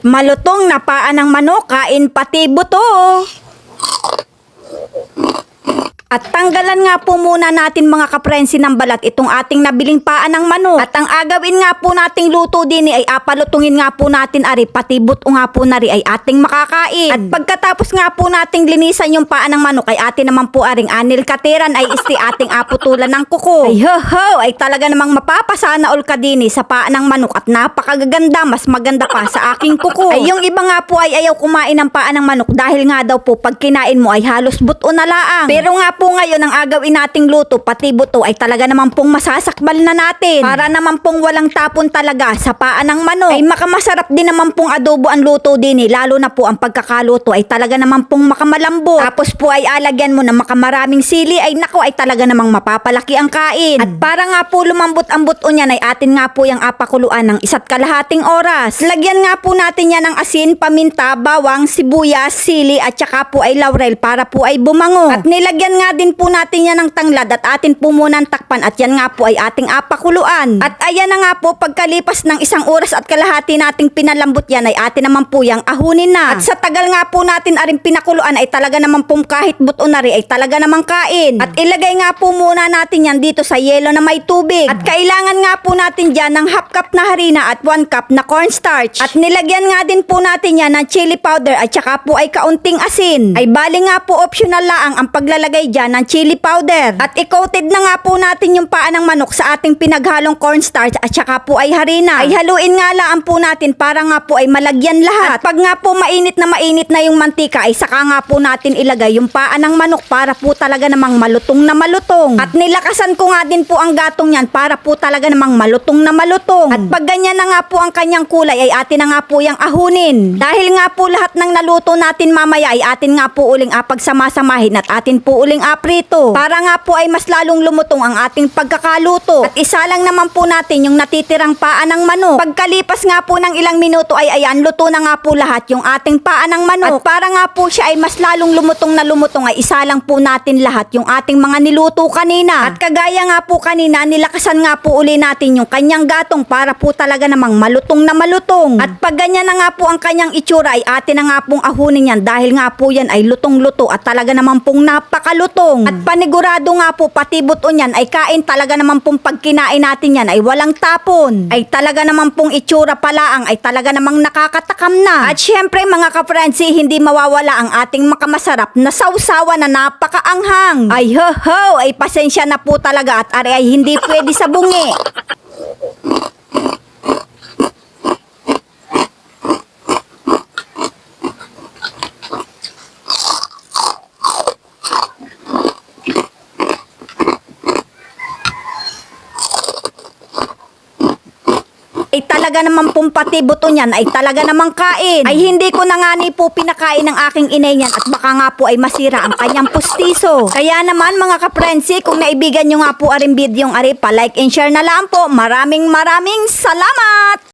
Malutong na paa ng manok, kain pati buto. At tanggalan nga po muna natin mga kaprensi ng balat itong ating nabiling paa ng manok. At ang agawin nga po nating luto din ay apalutungin nga po natin ari pati buto nga po nari ay ating makakain. At pagkatapos nga po nating linisan yung paa ng manok ay atin naman po aring anil katiran ay isti ating aputulan ng kuko. Ay ho ay talaga namang mapapasana all ka din sa paa ng manok at napakaganda, mas maganda pa sa aking kuko. Ay yung iba nga po ay ayaw kumain ng paa ng manok dahil nga daw po pag kinain mo ay halos buto na laang. Pero nga po ngayon ang agawin nating luto pati buto ay talaga naman pong masasakbal na natin para naman pong walang tapon talaga sa paa ng manok. Ay makamasarap din naman pong adobo ang luto din lalo na po ang pagkakaluto ay talaga naman pong makamalambot. Tapos po ay alagyan mo ng makamaraming sili ay nako ay talaga namang mapapalaki ang kain. At para nga po lumambot ang buto niyan ay atin nga po yung apakuluan ng 1.5 oras. Lagyan nga po natin yan ng asin, paminta, bawang, sibuyas, sili at saka po ay laurel para po ay bumango. At nilagyan nga din po natin yan ng tanglad at atin po munang takpan at yan nga po ay ating apakuluan. At ayan na nga po pagkalipas ng 1 oras at kalahati nating pinalambot yan ay atin naman po yung ahunin na. At sa tagal nga po natin aring pinakuluan ay talaga naman po kahit buto na rin ay talaga namang kain. At ilagay nga po muna natin yan dito sa yelo na may tubig. At kailangan nga po natin dyan ng 1/2 cup na harina at 1 cup na cornstarch. At nilagyan nga din po natin yan ng chili powder at saka po ay kaunting asin. Ay bali nga po optional laang ang paglalagay dyan ng chili powder. At i-coated na nga po natin yung paa ng manok sa ating pinaghalong cornstarch at saka po ay harina. Ay haluin nga lang po natin para nga po ay malagyan lahat. At pag nga po mainit na yung mantika ay saka nga po natin ilagay yung paa ng manok para po talaga namang malutong na malutong. At nilakasan ko nga din po ang gatong yan para po talaga namang malutong na malutong. At pag ganyan na nga po ang kanyang kulay ay atin na nga po yung ahunin. Dahil nga po lahat ng naluto natin mamaya ay atin nga po uling apagsamasamahin at atin po uling aprito. Para nga po ay mas lalong lumutong ang ating pagkakaluto. At isa lang naman po natin yung natitirang paa ng manok. Pagkalipas nga po ng ilang minuto ay ayan, luto na nga po lahat yung ating paa ng manok. At para nga po siya ay mas lalong lumutong na lumutong ay isa lang po natin lahat yung ating mga niluto kanina. At kagaya nga po kanina, nilakasan nga po uli natin yung kanyang gatong para po talaga namang malutong na malutong. At pag ganyan na nga po ang kanyang itsura ay atin na nga pong ahunin yan dahil nga po yan ay lutong-luto at talaga naman pong napakalutong. At panigurado nga po pati buto niyan ay kain talaga naman pong pag kinain natin yan ay walang tapon. Ay talaga naman pong itsura palaang ay talaga namang nakakatakam na. At syempre mga kaprensi, hindi mawawala ang ating makamasarap na sausawa na napakaanghang. Ay ho ay pasensya na po talaga at ari ay hindi pwede sa bungi. Ay talaga naman pong pati buto niyan ay talaga namang kain. Ay hindi ko na nga ni po pinakain ng aking inay niyan at baka nga po ay masira ang kanyang pustiso. Kaya naman mga kaprensi, kung naibigan nyo nga po aring video yung ari pa like and share na lang po. Maraming salamat!